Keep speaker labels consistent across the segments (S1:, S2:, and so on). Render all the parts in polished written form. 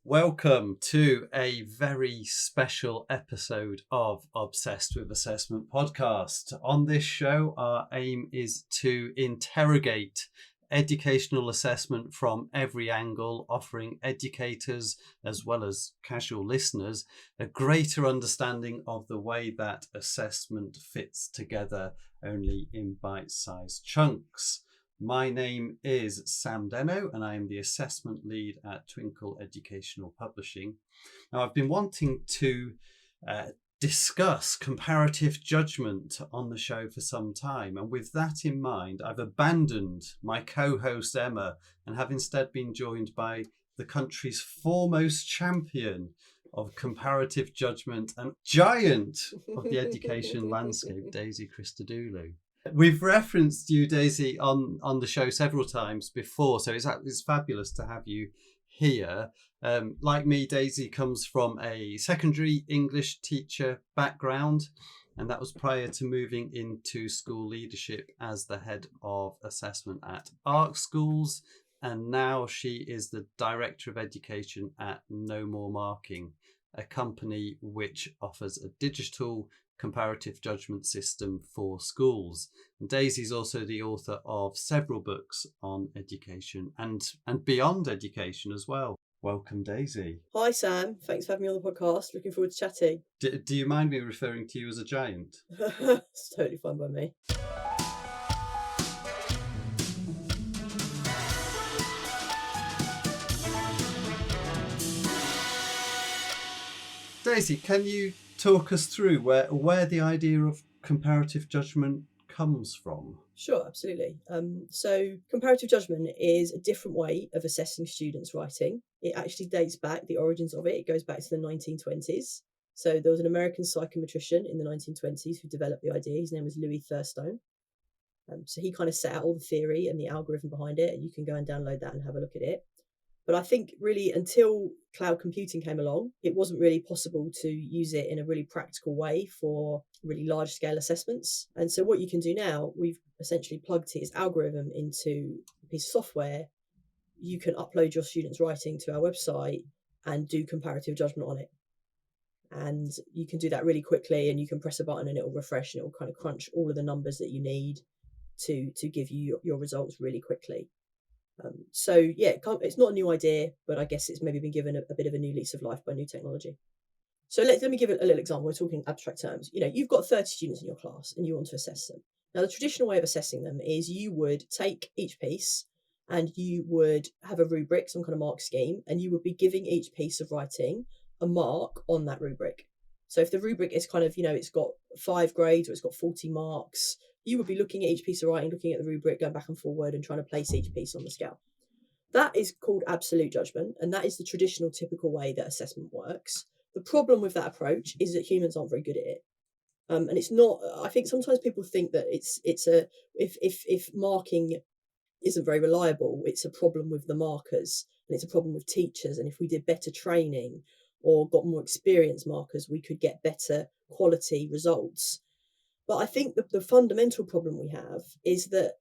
S1: Welcome to a very special episode of Obsessed with Assessment podcast. On this show, our aim is to interrogate educational assessment from every angle, offering educators as well as casual listeners a greater understanding of the way that assessment fits together only in bite-sized chunks. My name is Sam Denno and I am the assessment lead at Twinkle Educational Publishing. Now, I've been wanting to discuss comparative judgment on the show for some time, and with that in mind, I've abandoned my co-host Emma and have instead been joined by the country's foremost champion of comparative judgment and giant of the education landscape, Daisy Christodoulou. We've referenced you, Daisy, on the show several times before, so it's fabulous to have you here. Like me, Daisy comes from a secondary English teacher background, and that was prior to moving into school leadership as the head of assessment at ARC Schools, and now she is the Director of Education at No More Marking, a company which offers a digital comparative judgment system for schools. And Daisy's also the author of several books on education and beyond education as well. Welcome, Daisy.
S2: Hi, Sam. Thanks for having me on the podcast. Looking forward to chatting.
S1: Do you mind me referring to you as a giant?
S2: It's totally fine by me.
S1: Daisy, can you talk us through where the idea of comparative judgment comes from?
S2: Sure, absolutely. So comparative judgment is a different way of assessing students' writing. It actually dates back, the origins of it goes back to the 1920s. So there was an American psychometrician in the 1920s who developed the idea. His name was Louis Thurstone. So he kind of set out all the theory and the algorithm behind it, and you can go and download that and have a look at it. But I think really until cloud computing came along, it wasn't really possible to use it in a really practical way for really large scale assessments. And so what you can do now, we've essentially plugged his algorithm into a piece of software. You can upload your students' writing to our website and do comparative judgment on it. And you can do that really quickly, and you can press a button and it will refresh and it will kind of crunch all of the numbers that you need to give you your results really quickly. So yeah, it's not a new idea, but I guess it's maybe been given a bit of a new lease of life by new technology. So let me give it a little example. We're talking abstract terms. You've got 30 students in your class and you want to assess them. Now, the traditional way of assessing them is you would take each piece and you would have a rubric, some kind of mark scheme, and you would be giving each piece of writing a mark on that rubric. So if the rubric is kind of, it's got 5 grades or it's got 40 marks, you would be looking at each piece of writing, looking at the rubric, going back and forward and trying to place each piece on the scale. That is called absolute judgment, and that is the traditional, typical way that assessment works. The problem with that approach is that humans aren't very good at it. And it's not, I think sometimes people think that if marking isn't very reliable, it's a problem with the markers, and it's a problem with teachers. And if we did better training or got more experienced markers, we could get better quality results. But I think the fundamental problem we have is that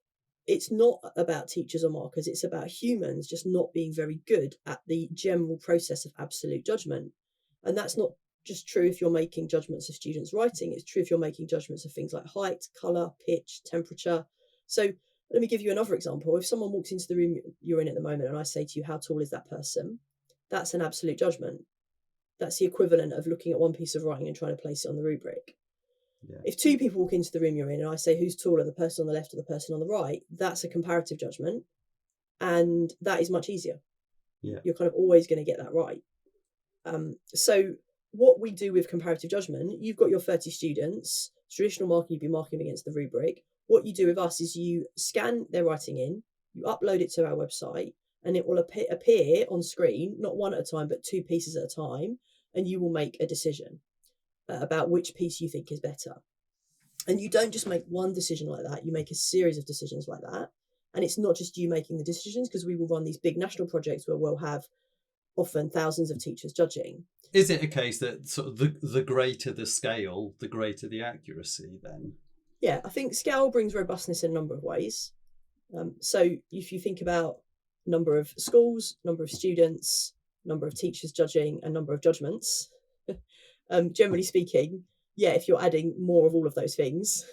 S2: it's not about teachers or markers. It's about humans just not being very good at the general process of absolute judgment. And that's not just true if you're making judgments of students' writing. It's true if you're making judgments of things like height, colour, pitch, temperature. So let me give you another example. If someone walks into the room you're in at the moment and I say to you, how tall is that person? That's an absolute judgment. That's the equivalent of looking at one piece of writing and trying to place it on the rubric. Yeah. If 2 people walk into the room you're in and I say who's taller, the person on the left or the person on the right, that's a comparative judgment, and that is much easier. Yeah. You're kind of always going to get that right. So what we do with comparative judgment, you've got your 30 students, traditional marking, you'd be marking them against the rubric. What you do with us is you scan their writing in, you upload it to our website, and it will appear on screen, not one at a time, but 2 pieces at a time, and you will make a decision about which piece you think is better. And you don't just make one decision like that, you make a series of decisions like that. And it's not just you making the decisions, because we will run these big national projects where we'll have often thousands of teachers judging.
S1: Is it a case that sort of the greater the scale, the greater the accuracy then?
S2: Yeah, I think scale brings robustness in a number of ways. So if you think about number of schools, number of students, number of teachers judging, and number of judgments, generally speaking, yeah, if you're adding more of all of those things,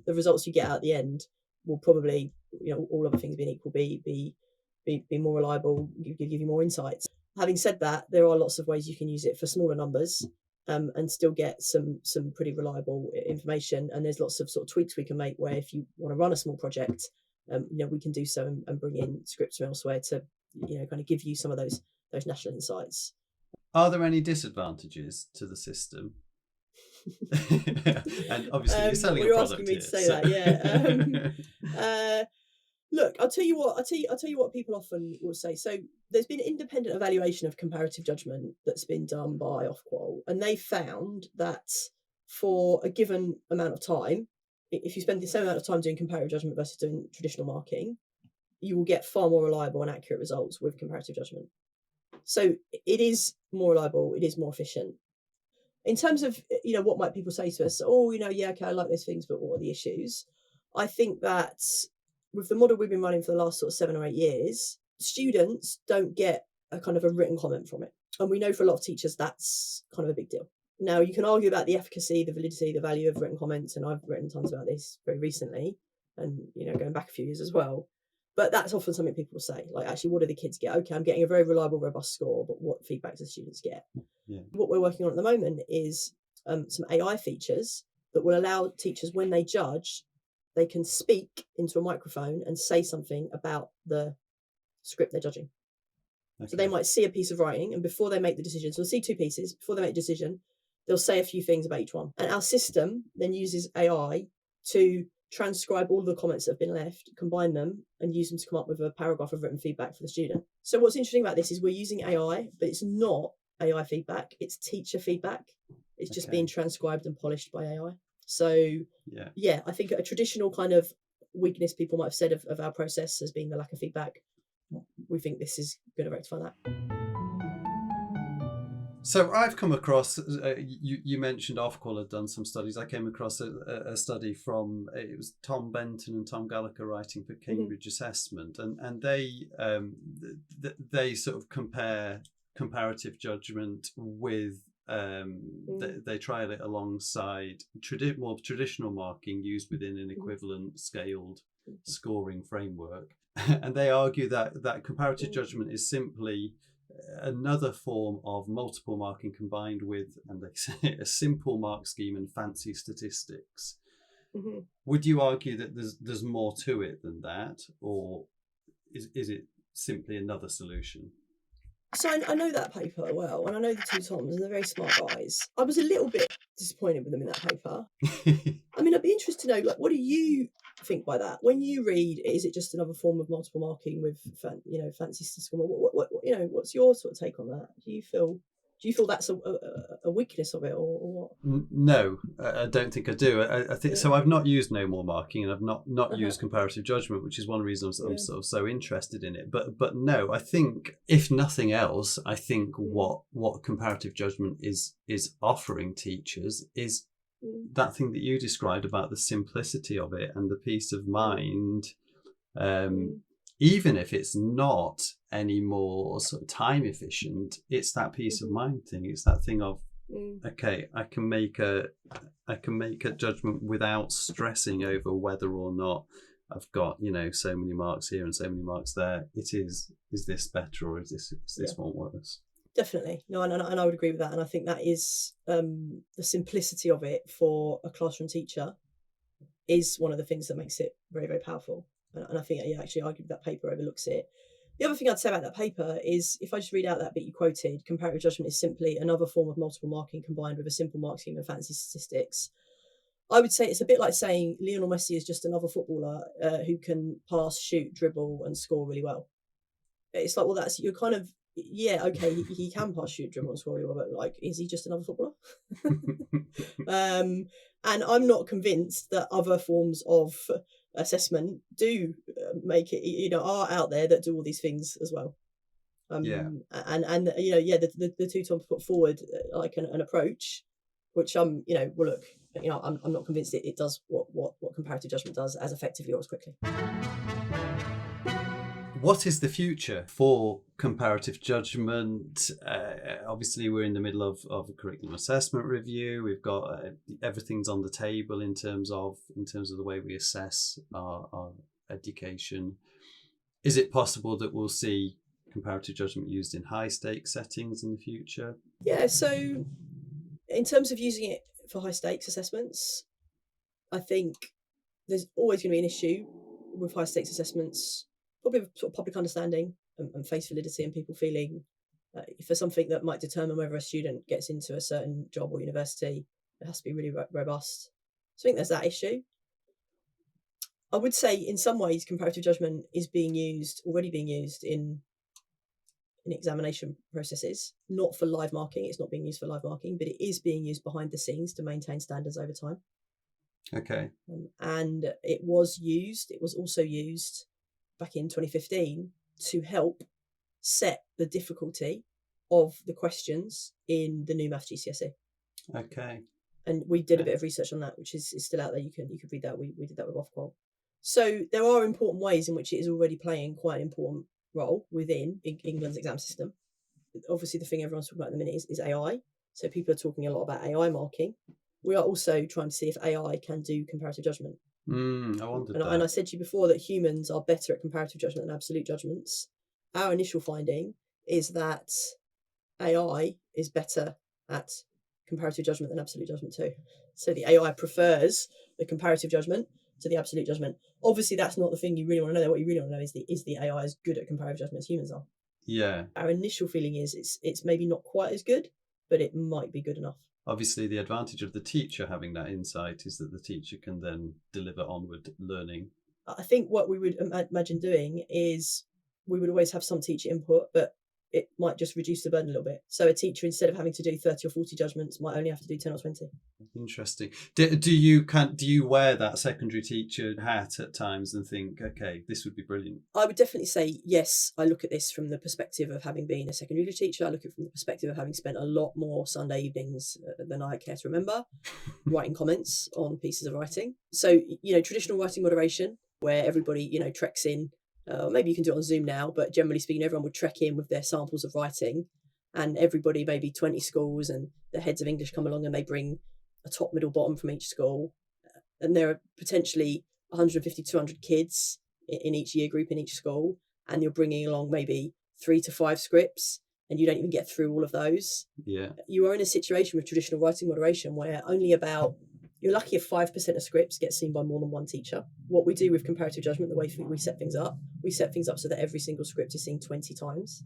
S2: the results you get at the end will probably, all other things being equal, be more reliable, give you more insights. Having said that, there are lots of ways you can use it for smaller numbers, and still get some pretty reliable information. And there's lots of sort of tweaks we can make where if you want to run a small project, we can do so and bring in scripts from elsewhere to, kind of give you some of those national insights.
S1: Are there any disadvantages to the system? And obviously you're selling a product.
S2: You're asking me to say that, yeah. Look, I'll tell you what people often will say. So there's been independent evaluation of comparative judgment that's been done by Ofqual, and they found that for a given amount of time, if you spend the same amount of time doing comparative judgment versus doing traditional marking, you will get far more reliable and accurate results with comparative judgment. So it is more reliable, it is more efficient. In terms of, what might people say to us? Oh, yeah, okay, I like those things, but what are the issues? I think that with the model we've been running for the last sort of 7 or 8 years, students don't get a kind of a written comment from it. And we know for a lot of teachers, that's kind of a big deal. Now, you can argue about the efficacy, the validity, the value of written comments. And I've written tons about this very recently and, going back a few years as well. But that's often something people will say, like, actually, what do the kids get? Okay, I'm getting a very reliable, robust score, but what feedback do students get?
S1: Yeah.
S2: What we're working on at the moment is some AI features that will allow teachers, when they judge, they can speak into a microphone and say something about the script they're judging. Okay. So they might see a piece of writing, and before they make the decision, so they'll see 2 pieces, before they make the decision, they'll say a few things about each one. And our system then uses AI to transcribe all the comments that have been left, combine them, and use them to come up with a paragraph of written feedback for the student. So what's interesting about this is we're using AI, but it's not AI feedback, it's teacher feedback. It's just being transcribed and polished by AI. So yeah, I think a traditional kind of weakness people might have said of our process as being the lack of feedback, we think this is going to rectify that.
S1: So I've come across, you mentioned Ofqual had done some studies. I came across a study from, it was Tom Benton and Tom Gallagher writing for Cambridge Assessment, and they sort of compare comparative judgment with, they trial it alongside more traditional marking used within an equivalent scaled scoring framework. And they argue that comparative judgment is simply another form of multiple marking combined with, and they say, a simple mark scheme and fancy statistics. Would you argue that there's more to it than that, or is it simply another solution?
S2: So I know that paper well, and I know the 2 Toms, and they're very smart guys. I was a little bit disappointed with them in that paper. I mean, I'd be interested to know, like, what do you think by that? When you read, is it just another form of multiple marking with, fancy statistical? What what's your sort of take on that? Do you feel that's a weakness of it, or what?
S1: No, I don't think I do. I think so. I've not used no more marking, and I've not used comparative judgment, which is one reason I'm so interested in it. But no, I think if nothing else, I think what comparative judgment is offering teachers is that thing that you described about the simplicity of it and the peace of mind. Even if it's not any more sort of time efficient, it's that peace of mind thing. It's that thing of, okay, I can make a judgment without stressing over whether or not I've got, so many marks here and so many marks there. It is this better, or is this one worse?
S2: Definitely. No, and I would agree with that. And I think that is the simplicity of it for a classroom teacher is one of the things that makes it very, very powerful. And I think, actually, arguably that paper overlooks it. The other thing I'd say about that paper is, if I just read out that bit you quoted, comparative judgment is simply another form of multiple marking combined with a simple mark scheme and fancy statistics. I would say it's a bit like saying Lionel Messi is just another footballer who can pass, shoot, dribble, and score really well. It's like, well, that's, you're kind of, yeah, okay, he can pass, shoot, dribble, and score really well, but, like, is he just another footballer? And I'm not convinced that other forms of assessment do make it, are out there that do all these things as well. And the 2 Toms put forward like an approach, which I'm not convinced it does what comparative judgment does as effectively or as quickly.
S1: What is the future for comparative judgment? Obviously, we're in the middle of a curriculum assessment review. We've got everything's on the table in terms of the way we assess our education. Is it possible that we'll see comparative judgment used in high stakes settings in the future?
S2: Yeah, so in terms of using it for high stakes assessments, I think there's always going to be an issue with high stakes assessments, probably with sort of public understanding and face validity, and people feeling for something that might determine whether a student gets into a certain job or university, it has to be really robust. So I think there's that issue. I would say in some ways comparative judgment is already being used in examination processes, not for live marking. It's not being used for live marking, but it is being used behind the scenes to maintain standards over time.
S1: Okay.
S2: And it was also used back in 2015 to help set the difficulty of the questions in the new maths GCSE.
S1: Okay.
S2: And we did a bit of research on that, which is still out there. You can read that. We did that with Ofqual. So there are important ways in which it is already playing quite an important role within England's exam system. Obviously, the thing everyone's talking about at the minute is AI. So people are talking a lot about AI marking. We are also trying to see if AI can do comparative judgment.
S1: I wondered that.
S2: And I said to you before that humans are better at comparative judgment than absolute judgments. Our initial finding is that AI is better at comparative judgment than absolute judgment too. So the AI prefers the comparative judgment to the absolute judgment. Obviously, that's not the thing you really want to know. What you really want to know is the AI as good at comparative judgment as humans are.
S1: Yeah.
S2: Our initial feeling is it's maybe not quite as good, but it might be good enough.
S1: Obviously, the advantage of the teacher having that insight is that the teacher can then deliver onward learning.
S2: I think what we would imagine doing is we would always have some teacher input, but it might just reduce the burden a little bit. So a teacher, instead of having to do 30 or 40 judgments, might only have to do 10 or 20.
S1: Interesting. Do you wear that secondary teacher hat at times and think, okay, this would be brilliant?
S2: I would definitely say yes. I look at this from the perspective of having been a secondary teacher. I look at it from the perspective of having spent a lot more Sunday evenings than I care to remember writing comments on pieces of writing. So, traditional writing moderation, where everybody, treks in. Maybe you can do it on Zoom now, but generally speaking, everyone would trek in with their samples of writing, and everybody, maybe 20 schools, and the heads of English come along and they bring a top, middle, bottom from each school. And there are potentially 150, 200 kids in each year group in each school, and you're bringing along maybe 3 to 5 scripts, and you don't even get through all of those.
S1: Yeah.
S2: You are in a situation with traditional writing moderation where you're lucky if 5% of scripts get seen by more than one teacher. What we do with comparative judgment, the way we set things up so that every single script is seen 20 times.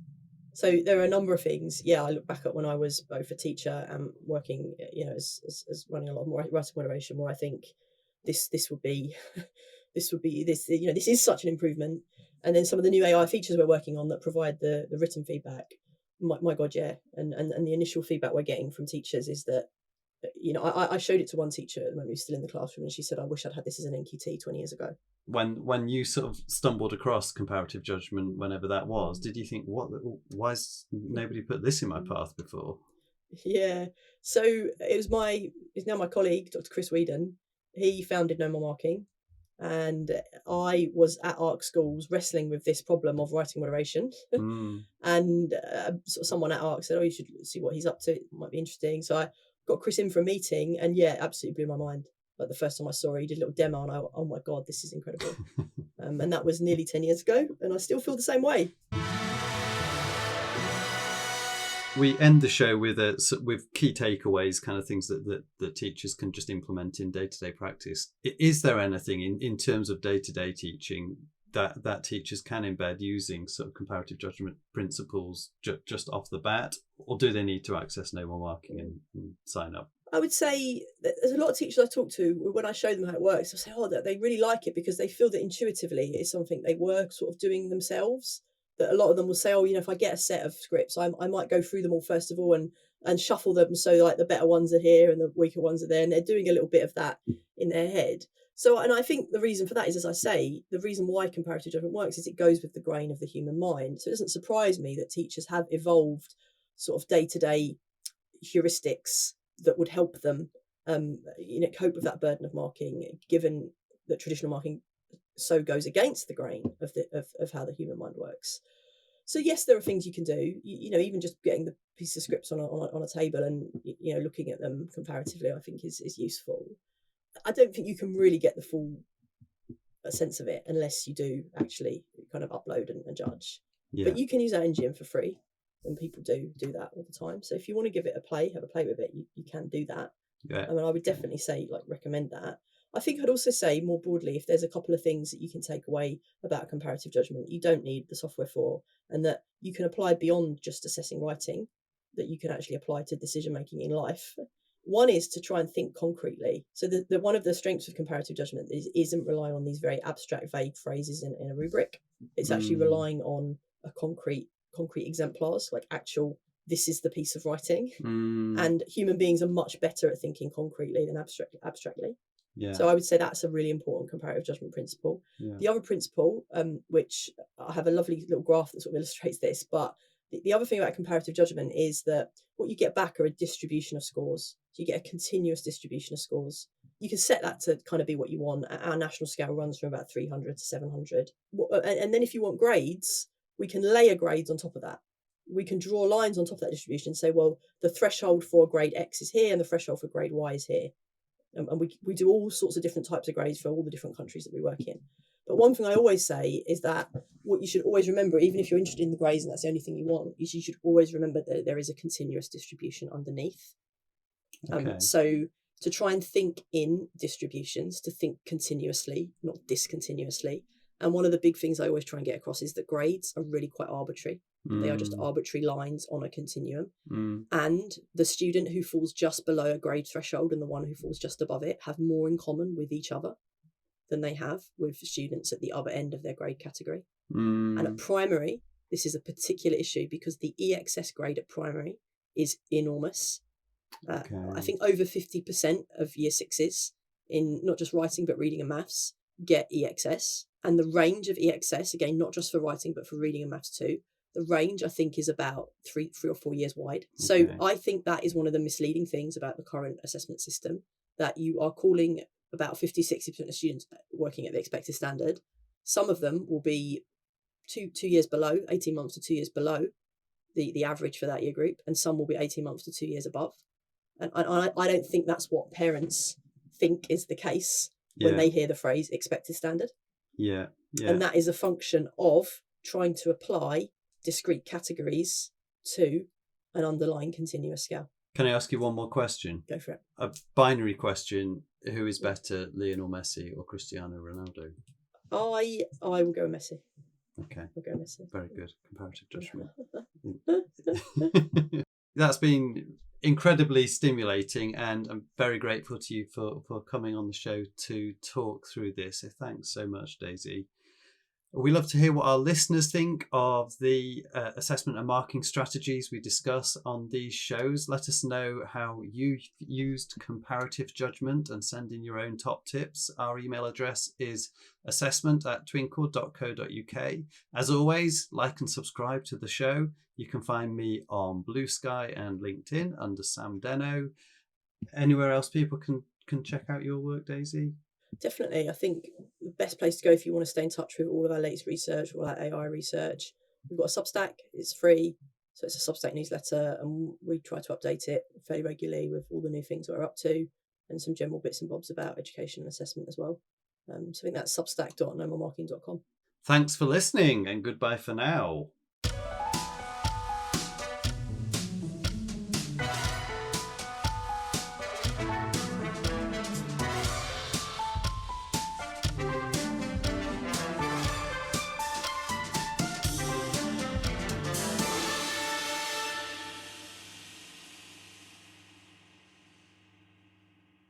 S2: So there are a number of things. Yeah, I look back at when I was both a teacher and working, as running a lot of more writing moderation, where I think this would be this is such an improvement. And then some of the new AI features we're working on that provide the written feedback. My God, yeah. And the initial feedback we're getting from teachers is that, I showed it to one teacher when we were still in the classroom, and she said, I wish I'd had this as an NQT 20 years ago.
S1: When you sort of stumbled across comparative judgment, whenever that was, did you think, why's nobody put this in my path before?
S2: Yeah. So it's now my colleague, Dr. Chris Whedon. He founded No More Marking. And I was at ARC schools wrestling with this problem of writing moderation. And sort of someone at ARC said, you should see what he's up to. It might be interesting. So I got Chris in for a meeting, and yeah, absolutely blew my mind. Like the first time I saw it, he did a little demo, and oh my God, this is incredible. And that was nearly 10 years ago, and I still feel the same way.
S1: We end the show with key takeaways, kind of things that teachers can just implement in day-to-day practice. Is there anything in terms of day-to-day teaching that teachers can embed using sort of comparative judgment principles just off the bat, or do they need to access No More Marking and sign up?
S2: I would say that there's a lot of teachers I talk to, when I show them how it works, they'll say, that they really like it because they feel that intuitively it's something they were sort of doing themselves. That a lot of them will say, if I get a set of scripts, I might go through them all first of all and shuffle them so like the better ones are here and the weaker ones are there, and they're doing a little bit of that in their head. So, and I think the reason for that is, as I say, the reason why comparative judgment works is it goes with the grain of the human mind. So it doesn't surprise me that teachers have evolved sort of day-to-day heuristics that would help them, cope with that burden of marking, given that traditional marking so goes against the grain of how the human mind works. So yes, there are things you can do. Even just getting the piece of scripts on a table and looking at them comparatively, I think is useful. I don't think you can really get the full sense of it unless you do actually kind of upload and judge.
S1: Yeah.
S2: But you can use that engine for free, and people do that all the time. So if you want to give it a play, have a play with it, you can do that.
S1: Yeah.
S2: I mean, I would definitely say recommend that. I think I'd also say more broadly, if there's a couple of things that you can take away about comparative judgment, you don't need the software for, and that you can apply beyond just assessing writing, that you can actually apply to decision making in life. One is to try and think concretely. So the one of the strengths of comparative judgment isn't relying on these very abstract, vague phrases in a rubric. It's actually relying on a concrete exemplars, like actual, this is the piece of writing. And human beings are much better at thinking concretely than abstractly.
S1: Yeah.
S2: So I would say that's a really important comparative judgment principle.
S1: Yeah.
S2: The other principle, which I have a lovely little graph that sort of illustrates this, but the other thing about comparative judgment is that what you get back are a distribution of scores. So you get a continuous distribution of scores. You can set that to kind of be what you want. Our national scale runs from about 300 to 700. And then if you want grades, we can layer grades on top of that. We can draw lines on top of that distribution and say, well, the threshold for grade X is here and the threshold for grade Y is here. And we do all sorts of different types of grades for all the different countries that we work in. But one thing I always say is that what you should always remember, even if you're interested in the grades and that's the only thing you want, is you should always remember that there is a continuous distribution underneath.
S1: Okay.
S2: So to try and think in distributions, to think continuously, not discontinuously. And one of the big things I always try and get across is that grades are really quite arbitrary. They are just arbitrary lines on a continuum. And the student who falls just below a grade threshold and the one who falls just above it have more in common with each other than they have with students at the other end of their grade category. And at primary, this is a particular issue because the EXS grade at primary is enormous. I think over 50% of year sixes in not just writing but reading and maths get EXS. And the range of EXS, again, not just for writing but for reading and maths too, the range I think is about three or 4 years wide. So I think that is one of the misleading things about the current assessment system, that you are calling about 50-60% of students working at the expected standard. Some of them will be two years below, 18 months to 2 years below the average for that year group, and some will be 18 months to 2 years above. And I don't think that's what parents think is the case when they hear the phrase expected standard.
S1: Yeah.
S2: And that is a function of trying to apply discrete categories to an underlying continuous scale.
S1: Can I ask you one more question?
S2: Go for it.
S1: A binary question. Who is better, Lionel Messi or Cristiano Ronaldo?
S2: I will go Messi.
S1: Okay.
S2: I'll go Messi.
S1: Very good. Comparative judgment. That's been incredibly stimulating, and I'm very grateful to you for coming on the show to talk through this. So thanks so much, Daisy. We love to hear what our listeners think of the assessment and marking strategies we discuss on these shows. Let us know how you used comparative judgment and send in your own top tips. Our email address is assessment@twinkle.co.uk. As always, like and subscribe to the show. You can find me on Blue Sky and LinkedIn under Sam Denno. Anywhere else people can check out your work, Daisy?
S2: Definitely. I think the best place to go if you want to stay in touch with all of our latest research, all our AI research, we've got a Substack. It's free. So it's a Substack newsletter, and we try to update it fairly regularly with all the new things we're up to and some general bits and bobs about education and assessment as well. So I think that's substack.nomormarking.com.
S1: Thanks for listening, and goodbye for now.